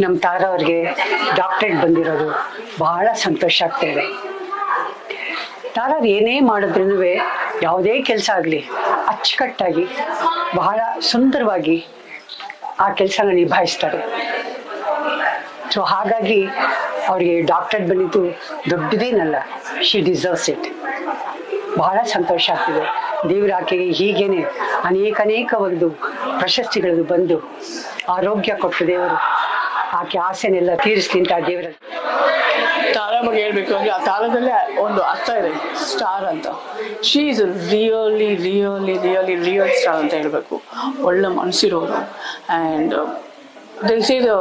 ನಮ್ಮ ತಾರಾ ಅವ್ರಿಗೆ ಡಾಕ್ಟರೇಟ್ ಬಂದಿರೋದು ಬಹಳ ಸಂತೋಷ ಆಗ್ತಾ ಇದೆ. ತಾರಾ ಏನೇ ಮಾಡಿದ್ರೂ ಯಾವುದೇ ಕೆಲಸ ಆಗಲಿ ಅಚ್ಚುಕಟ್ಟಾಗಿ ಬಹಳ ಸುಂದರವಾಗಿ ಆ ಕೆಲಸನ ನಿಭಾಯಿಸ್ತಾರೆ. ಸೊ ಹಾಗಾಗಿ ಅವ್ರಿಗೆ ಡಾಕ್ಟರೇಟ್ ಬಂದಿದ್ದು ದೊಡ್ಡದೇನಲ್ಲ, ಶಿ ಡಿಸರ್ವ್ಸ್ ಇಟ್. ಬಹಳ ಸಂತೋಷ ಆಗ್ತಿದೆ. ದೇವ್ರ ಆಕೆಗೆ ಹೀಗೇನೆ ಅನೇಕ ಒಂದು ಪ್ರಶಸ್ತಿಗಳು ಬಂದು ಆರೋಗ್ಯ ಕೊಟ್ಟು ದೇವರು ಆಕೆ ಆಸೆನೆಲ್ಲ ತೀರಿಸ್ಲಿಂತ ದೇವರಲ್ಲಿ. ತಾರಾ ಬಗ್ಗೆ ಹೇಳ್ಬೇಕು ಅಂದರೆ ಆ ತಾರಾದಲ್ಲೇ ಒಂದು ಅರ್ಥ ಇದೆ, ಸ್ಟಾರ್ ಅಂತ. She is really really really real star ಅಂತ ಹೇಳಬೇಕು. ಒಳ್ಳೆ ಮನಸ್ಸಿರೋರು. And they say the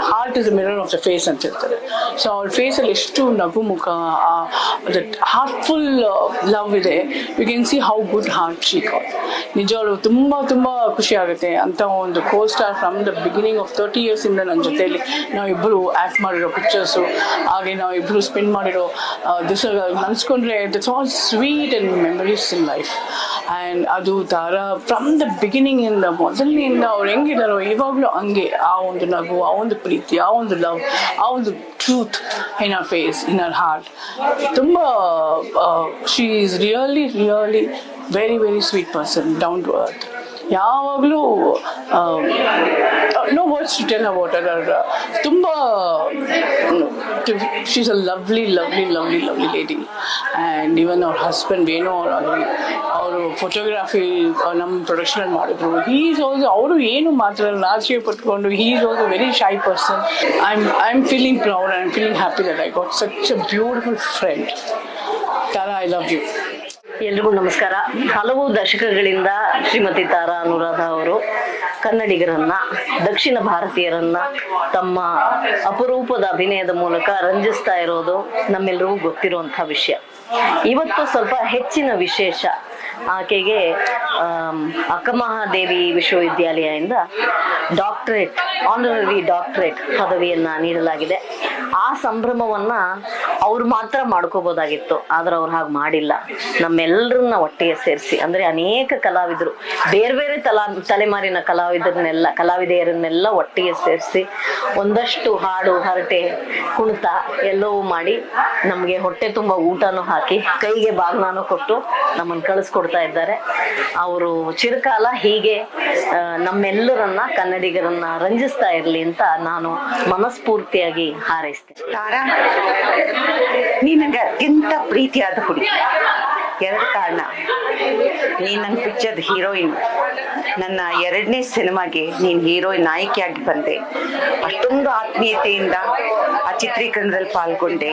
heart is a mirror of the face ಅಂತ ಹೇಳ್ತಾರೆ. ಸೊ ಅವ್ರ ಫೇಸಲ್ಲಿ ಎಷ್ಟು ನಗು ಮುಖ, ಹಾರ್ಟ್ಫುಲ್ ಲವ್ ಇದೆ. You can see how good heart she got. ನಿಜವಾಗ್ಲೂ ತುಂಬ ತುಂಬ ಖುಷಿ ಆಗುತ್ತೆ ಅಂತ ಒಂದು costar from the beginning of 30 years ಇಂದ ನನ್ನ ಜೊತೆಯಲ್ಲಿ ನಾವಿಬ್ಬರು ಆ್ಯಕ್ಟ್ ಮಾಡಿರೋ ಪಿಕ್ಚರ್ಸು, ಹಾಗೆ ನಾವಿಬ್ಬರು ಸ್ಪೆಂಡ್ ಮಾಡಿರೋ ದಿವಸ ನೆನೆಸ್ಕೊಂಡ್ರೆ that's all sweet and memories in life. And ಅದು ತಾರಾ ಫ್ರಮ್ ದ ಬಿಗಿನಿಂಗಿಂದ ಮೊದಲನೆಯಿಂದ ಅವ್ರು ಹೆಂಗಿದಾರೋ ಇವಾಗಲೂ ಹಂಗೆ ಆ ಒಂದು ನಗು, ಆ ಒಂದು ಪ್ರೀತಿ, ಆ ಒಂದು ಲವ್, ಆ ಒಂದು truth in our face, in our heart. ತುಂಬ she is really really very very sweet person, down to earth. ಯಾವಾಗಲೂ no words to tell about other. ತುಂಬ she is a lovely lovely lovely lovely lady. And even ಅವ್ರ husband ಏನೋ ಅವರಾಗಲಿ, ಅವರು photography ನಮ್ಮ ಪ್ರೊಡಕ್ಷನಲ್ಲಿ ಮಾಡಿದ್ರು. ಹೀ is also, ಅವರು ಏನು ಮಾತ್ರ ನಾಚಿಕೆ ಪಟ್ಕೊಂಡು, he is also very shy person. I am feeling proud, I am feeling happy that I got such a beautiful friend. Tara, I love you. ಎಲ್ರಿಗೂ ನಮಸ್ಕಾರ. ಹಲವು ದಶಕಗಳಿಂದ ಶ್ರೀಮತಿ ತಾರಾ ಅನುರಾಧ ಅವರು ಕನ್ನಡಿಗರನ್ನ, ದಕ್ಷಿಣ ಭಾರತೀಯರನ್ನ ತಮ್ಮ ಅಪರೂಪದ ಅಭಿನಯದ ಮೂಲಕ ರಂಜಿಸ್ತಾ ಇರೋದು ನಮ್ಮೆಲ್ಲರಿಗೂ ಗೊತ್ತಿರುವಂಥ ವಿಷಯ. ಇವತ್ತು ಸ್ವಲ್ಪ ಹೆಚ್ಚಿನ ವಿಶೇಷ. ಆಕೆಗೆ ಅಕ್ಕಮಹಾದೇವಿ ವಿಶ್ವವಿದ್ಯಾಲಯದಿಂದ ಡಾಕ್ಟರೇಟ್, ಆನರರಿ ಡಾಕ್ಟರೇಟ್ ಪದವಿಯನ್ನ ನೀಡಲಾಗಿದೆ. ಆ ಸಂಭ್ರಮವನ್ನ ಅವ್ರು ಮಾತ್ರ ಮಾಡ್ಕೋಬೋದಾಗಿತ್ತು, ಆದ್ರೆ ಅವ್ರು ಹಾಗೆ ಮಾಡಿಲ್ಲ. ನಮ್ಮೆಲ್ಲರನ್ನ ಒಟ್ಟಿಗೆ ಸೇರಿಸಿ, ಅಂದ್ರೆ ಅನೇಕ ಕಲಾವಿದರು, ಬೇರೆ ಬೇರೆ ತಲೆಮಾರಿನ ಕಲಾವಿದೆಯರನ್ನೆಲ್ಲ ಒಟ್ಟಿಗೆ ಸೇರಿಸಿ ಒಂದಷ್ಟು ಹಾಡು, ಹರಟೆ, ಕುಣಿತ ಎಲ್ಲವೂ ಮಾಡಿ ನಮಗೆ ಹೊಟ್ಟೆ ತುಂಬ ಊಟನೂ ಹಾಕಿ ಕೈಗೆ ಬಾಗ್ನಾನು ಕೊಟ್ಟು ನಮ್ಮನ್ನು ಕಳಿಸ್ಕೊಡ್ತಾ ಇದ್ದಾರೆ. ಅವರು ಚಿರಕಾಲ ಹೀಗೆ ನಮ್ಮೆಲ್ಲರನ್ನ, ಕನ್ನಡಿಗರನ್ನ ರಂಜಿಸ್ತಾ ಇರಲಿ ಅಂತ ನಾನು ಮನಸ್ಫೂರ್ತಿಯಾಗಿ ಹಾರೈಸ್ತೇನೆ. ತಾರಾ, ನೀ ನಂಗೆ ಅತ್ಯಂತ ಪ್ರೀತಿಯಾದ ಹುಡುಗಿ. 2 ಕಾರಣ. ನೀನ್ ನನ್ನ ಪಿಕ್ಚರ್ ಹೀರೋಯಿನ್. ನನ್ನ 2ನೇ ಸಿನಿಮಾಗೆ ನೀನ್ ಹೀರೋಯಿನ್ ನಾಯಕಿಯಾಗಿ ಬಂದೆ. ಅಷ್ಟೊಂದು ಆತ್ಮೀಯತೆಯಿಂದ ಆ ಚಿತ್ರೀಕರಣದಲ್ಲಿ ಪಾಲ್ಗೊಂಡೆ.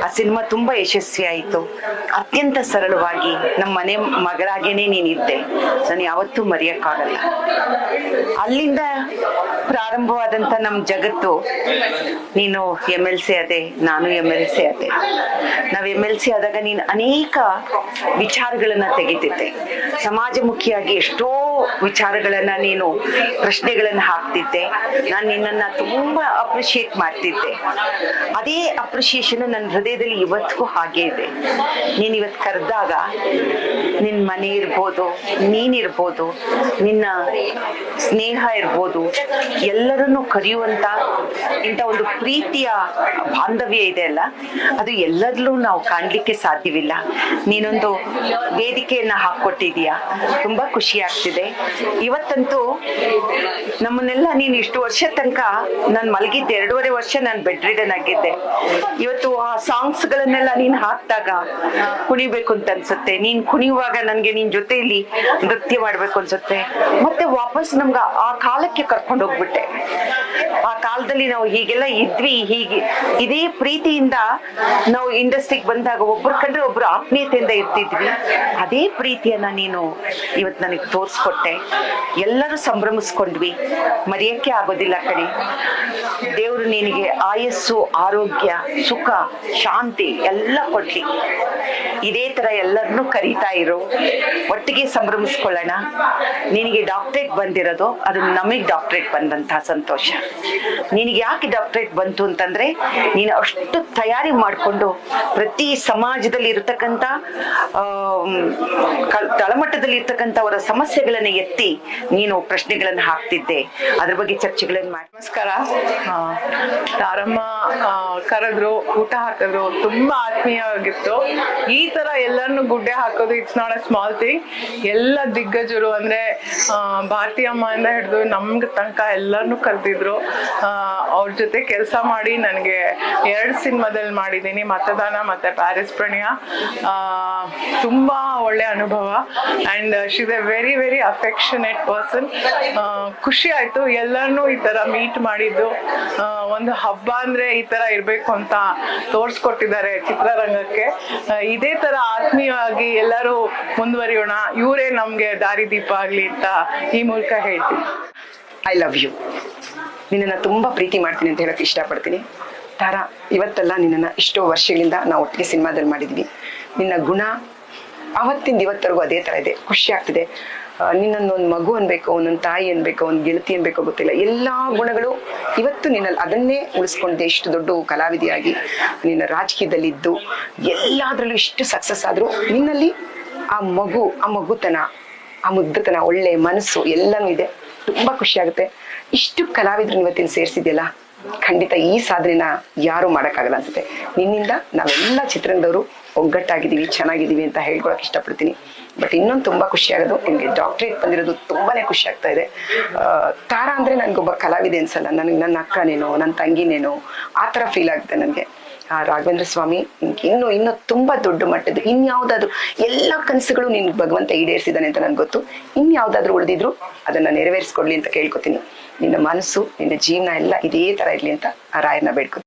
ಆ ಸಿನಿಮಾ ತುಂಬಾ ಯಶಸ್ವಿ ಆಯಿತು. ಅತ್ಯಂತ ಸರಳವಾಗಿ ನಮ್ಮ ಮನೆ ಮಗಳಾಗೇನೆ ನೀನಿದ್ದೆ. ನಾನು ಯಾವತ್ತೂ ಮರೆಯಕ್ಕಾಗಲ್ಲ. ಅಲ್ಲಿಂದ ಪ್ರಾರಂಭವಾದಂತ ನಮ್ಮ ಜಗತ್ತು. ನೀನು MLC ಆದೆ, ನಾನು MLC ಆದೆ. ನಾವು MLC ಆದಾಗ ನೀನು ಅನೇಕ ವಿಚಾರಗಳನ್ನ ತೆಗಿತಿದ್ದೆ. ಸಮಾಜಮುಖಿಯಾಗಿ ಎಷ್ಟೋ ವಿಚಾರಗಳನ್ನ ನೀನು, ಪ್ರಶ್ನೆಗಳನ್ನ ಹಾಕ್ತಿದ್ದೆ. ನಾನು ನಿನ್ನನ್ನ ತುಂಬಾ ಅಪ್ರಿಶಿಯೇಟ್ ಮಾಡ್ತಿದ್ದೆ. ಅದೇ ಅಪ್ರಿಶಿಯೇಷನ್ ನನ್ನ ಹೃದಯದಲ್ಲಿ ಇವತ್ತಿಗೂ ಹಾಗೆ ಇದೆ. ನೀನ್ ಇವತ್ತು ಕರೆದಾಗ ನಿನ್ನ ಮನೆ ಇರ್ಬೋದು, ನೀನಿರ್ಬೋದು, ನಿನ್ನ ಸ್ನೇಹ ಇರ್ಬೋದು, ಎಲ್ಲರನ್ನು ಕರೆಯುವಂತ ಇಂಥ ಒಂದು ಪ್ರೀತಿಯ ಬಾಂಧವ್ಯ ಇದೆ ಅಲ್ಲ, ಅದು ಎಲ್ಲದಲ್ಲೂ ನಾವು ಕಾಣ್ಲಿಕ್ಕೆ ಸಾಧ್ಯವಿಲ್ಲ. ನೀನೊಂದು ವೇದಿಕೆಯನ್ನ ಹಾಕೊಟ್ಟಿದೀಯ, ತುಂಬಾ ಖುಷಿ ಆಗ್ತಿದೆ. ಇವತ್ತಂತೂ ನಮ್ಮನ್ನೆಲ್ಲ ನೀನು ಇಷ್ಟು ವರ್ಷ ತನಕ ನಾನು ಮಲಗಿದ್ದೆ, 2.5 ವರ್ಷ ನಾನು ಬೆಡ್ ರಿಡನ್ ಆಗಿದ್ದೆ. ಇವತ್ತು ಆ ಸಾಂಗ್ಸ್ ಗಳನ್ನೆಲ್ಲ ನೀನ್ ಹಾಕ್ದಾಗ ಕುಣಿಬೇಕು ಅಂತ ಅನ್ಸುತ್ತೆ. ನೀನ್ ಕುಣಿಯುವಾಗ ನನ್ಗೆ ನಿನ್ ಜೊತೆಯಲ್ಲಿ ನೃತ್ಯ ಮಾಡ್ಬೇಕು ಅನ್ಸುತ್ತೆ. ಮತ್ತೆ ವಾಪಸ್ ನಮ್ಗ ಆ ಕಾಲಕ್ಕೆ ಕರ್ಕೊಂಡು ಹೋಗ್ಬಿಟ್ಟೆ. ಆ ಕಾಲದಲ್ಲಿ ನಾವು ಹೀಗೆಲ್ಲ ಇದ್ವಿ, ಹೀಗೆ ಇದೇ ಪ್ರೀತಿಯಿಂದ ನಾವು ಇಂಡಸ್ಟ್ರಿಗೆ ಬಂದಾಗ ಒಬ್ರು ಕಂಡ್ರೆ ಒಬ್ರು ಆತ್ಮೀಯತೆಯಿಂದ ಇರ್ತಿದ್ವಿ. ಅದೇ ಪ್ರೀತಿಯನ್ನ ನೀನು ಇವತ್ತು ನನಗೆ ತೋರಿಸ್ಕೊಟ್ಟೆ. ಎಲ್ಲರೂ ಸಂಭ್ರಮಿಸ್ಕೊಂಡ್ವಿ, ಮರೆಯಕ್ಕೆ ಆಗೋದಿಲ್ಲ ಕಣೆ. ದೇವ್ರು ನಿನಗೆ ಆಯಸ್ಸು, ಆರೋಗ್ಯ, ಸುಖ, ಶಾಂತಿ ಎಲ್ಲ ಕೊಡ್ಲಿ. ಇದೇ ತರ ಎಲ್ಲರನ್ನೂ ಕರೀತಾ ಇರು, ಒಟ್ಟಿಗೆ ಸಂಭ್ರಮಿಸ್ಕೊಳ್ಳೋಣ. ನಿನಗೆ ಡಾಕ್ಟರೇಟ್ ಬಂದಿರೋದು ಅದು ನಮಗೆ ಡಾಕ್ಟರೇಟ್ ಬಂದಂತಹ ಸಂತೋಷ. ನಿನಗೆ ಯಾಕೆ ಡಾಕ್ಟರೇಟ್ ಬಂತು ಅಂತಂದ್ರೆ ನೀನು ಅಷ್ಟು ತಯಾರಿ ಮಾಡಿಕೊಂಡು ಪ್ರತಿ ಸಮಾಜದಲ್ಲಿ ಇರತಕ್ಕಂಥ ತಳಮಟ್ಟದಲ್ಲಿ ಇರ್ತಕ್ಕಂಥವರ ಸಮಸ್ಯೆಗಳನ್ನ ಎತ್ತಿ ನೀನು ಪ್ರಶ್ನೆಗಳನ್ನ ಹಾಕ್ತಿದ್ದೆ, ಅದ್ರ ಬಗ್ಗೆ ಚರ್ಚೆಗಳನ್ನ ಮಾಡಿ. ನಮಸ್ಕಾರ. ತಾರಮ್ಮ ಕರೆದ್ರು, ಊಟ ಹಾಕಿದ್ರು, ತುಂಬಾ ಆತ್ಮೀಯವಾಗಿತ್ತು. ಈ ತರ ಎಲ್ಲರನ್ನು ಗುಡ್ಡೆ ಹಾಕೋದು it's not a small thing. ಎಲ್ಲ ದಿಗ್ಗಜರು ಅಂದ್ರೆ ಭಾರತಿ ಅಮ್ಮ ಇಂದ ಹಿಡಿದು ನಮ್ಗೆ ತನಕ ಎಲ್ಲರನ್ನು ಕರೆದಿದ್ರು. ಅವ್ರ ಜೊತೆ ಕೆಲಸ ಮಾಡಿ ನನಗೆ 2 ಸಿನಿಮಾದಲ್ಲಿ ಮಾಡಿದ್ದೀನಿ, ಮತದಾನ ಮತ್ತೆ ಪ್ಯಾರಿಸ್ ಪ್ರಣಯ. ತುಂಬಾ ಒಳ್ಳೆ ಅನುಭವ. And she is A very very affectionate person. ಖುಷಿ ಆಯ್ತು ಎಲ್ಲರನ್ನೂ ಈ ತರ ಮೀಟ್ ಮಾಡಿದ್ದು. ಒಂದು ಹಬ್ಬ ಅಂದ್ರೆ ಈ ತರ ಇರ್ಬೇಕು ಅಂತ ತೋರ್ಸ್ಕೊಟ್ಟಿದ್ದಾರೆ ಚಿತ್ರರಂಗಕ್ಕೆ. ಇದೇ ತರ ಆತ್ಮೀಯವಾಗಿ ಎಲ್ಲರೂ ಮುಂದುವರಿಯೋಣ, ಇವರೇ ನಮ್ಗೆ ದಾರಿದೀಪ ಆಗ್ಲಿ ಅಂತ ಈ ಮೂಲಕ ಹೇಳ್ತೀನಿ. I love you. ನಿನ್ನನ್ನು ತುಂಬ ಪ್ರೀತಿ ಮಾಡ್ತೀನಿ ಅಂತ ಹೇಳಕ್ಕೆ ಇಷ್ಟಪಡ್ತೀನಿ. ತಾರಾ, ಇವತ್ತೆಲ್ಲ ನಿನ್ನನ್ನು ಎಷ್ಟೋ ವರ್ಷಗಳಿಂದ ನಾವು ಒಟ್ಟಿಗೆ ಸಿನಿಮಾದಲ್ಲಿ ಮಾಡಿದ್ವಿ. ನಿನ್ನ ಗುಣ ಅವತ್ತಿಂದ ಇವತ್ತರೆಗೂ ಅದೇ ಥರ ಇದೆ. ಖುಷಿ ಆಗ್ತಿದೆ. ನಿನ್ನೊಂದು ಮಗು ಅನ್ಬೇಕು, ಒಂದೊಂದು ತಾಯಿ ಅನ್ಬೇಕು, ಒಂದು ಗೆಳತಿ ಅನ್ಬೇಕೋ ಗೊತ್ತಿಲ್ಲ, ಎಲ್ಲ ಗುಣಗಳು ಇವತ್ತು ನಿನ್ನಲ್ಲಿ ಅದನ್ನೇ ಉಳಿಸ್ಕೊಂಡಿದೆ. ಇಷ್ಟು ದೊಡ್ಡ ಕಲಾವಿದೆಯಾಗಿ ನಿನ್ನ ರಾಜಕೀಯದಲ್ಲಿದ್ದು ಎಲ್ಲದರಲ್ಲೂ ಇಷ್ಟು ಸಕ್ಸಸ್ ಆದರೂ ನಿನ್ನಲ್ಲಿ ಆ ಮಗುತನ, ಆ ಮುಗ್ಧತನ, ಒಳ್ಳೆ ಮನಸ್ಸು ಎಲ್ಲನೂ ಇದೆ. ತುಂಬ ಖುಷಿ ಆಗುತ್ತೆ. ಇಷ್ಟು ಕಲಾವಿದ್ರನ್ನ ಇವತ್ತಿನ ಸೇರಿಸಿದೆಯಲ್ಲ, ಖಂಡಿತ ಈ ಸಾಧನೆನ ಯಾರೂ ಮಾಡೋಕ್ಕಾಗಲ್ಲ ಅನ್ಸುತ್ತೆ. ನಿನ್ನಿಂದ ನಾವೆಲ್ಲ ಚಿತ್ರರಂಗದವರು ಒಗ್ಗಟ್ಟಾಗಿದ್ದೀವಿ, ಚೆನ್ನಾಗಿದ್ದೀವಿ ಅಂತ ಹೇಳ್ಕೊಳಕ್ ಇಷ್ಟಪಡ್ತೀನಿ. ಬಟ್ ಇನ್ನೊಂದು ತುಂಬ ಖುಷಿ ಆಗೋದು, ನಿಮಗೆ ಡಾಕ್ಟ್ರೇಟ್ ಬಂದಿರೋದು ತುಂಬಾನೇ ಖುಷಿ ಆಗ್ತಾ ಇದೆ. ತಾರಾ ಅಂದರೆ ನನಗೊಬ್ಬ ಕಲಾವಿದೆ ಅನ್ಸಲ್ಲ, ನನಗೆ ನನ್ನ ಅಕ್ಕನೇನೋ ನನ್ನ ತಂಗಿನೇನೋ ಆ ಥರ ಫೀಲ್ ಆಗುತ್ತೆ ನನಗೆ. ರಾಘವೇಂದ್ರ ಸ್ವಾಮಿ ಇನ್ನೂ ತುಂಬ ದೊಡ್ಡ ಮಟ್ಟದ್ದು ಇನ್ಯಾವುದಾದ್ರು ಎಲ್ಲ ಕನಸುಗಳು ನಿನ್ಗೆ ಭಗವಂತ ಈಡೇರಿಸಿದಾನೆ ಅಂತ ನನ್ಗೆ ಗೊತ್ತು. ಇನ್ಯಾವುದಾದ್ರೂ ಉಳಿದಿದ್ರು ಅದನ್ನ ನೆರವೇರಿಸ್ಕೊಡ್ಲಿ ಅಂತ ಕೇಳ್ಕೊತೀನಿ. ನಿನ್ನ ಮನಸ್ಸು, ನಿನ್ನ ಜೀವನ ಎಲ್ಲ ಇದೇ ತರ ಇರ್ಲಿ ಅಂತ ಆ ರಾಯನ್ನ ಬೇಡ್ಕೊತೀನಿ.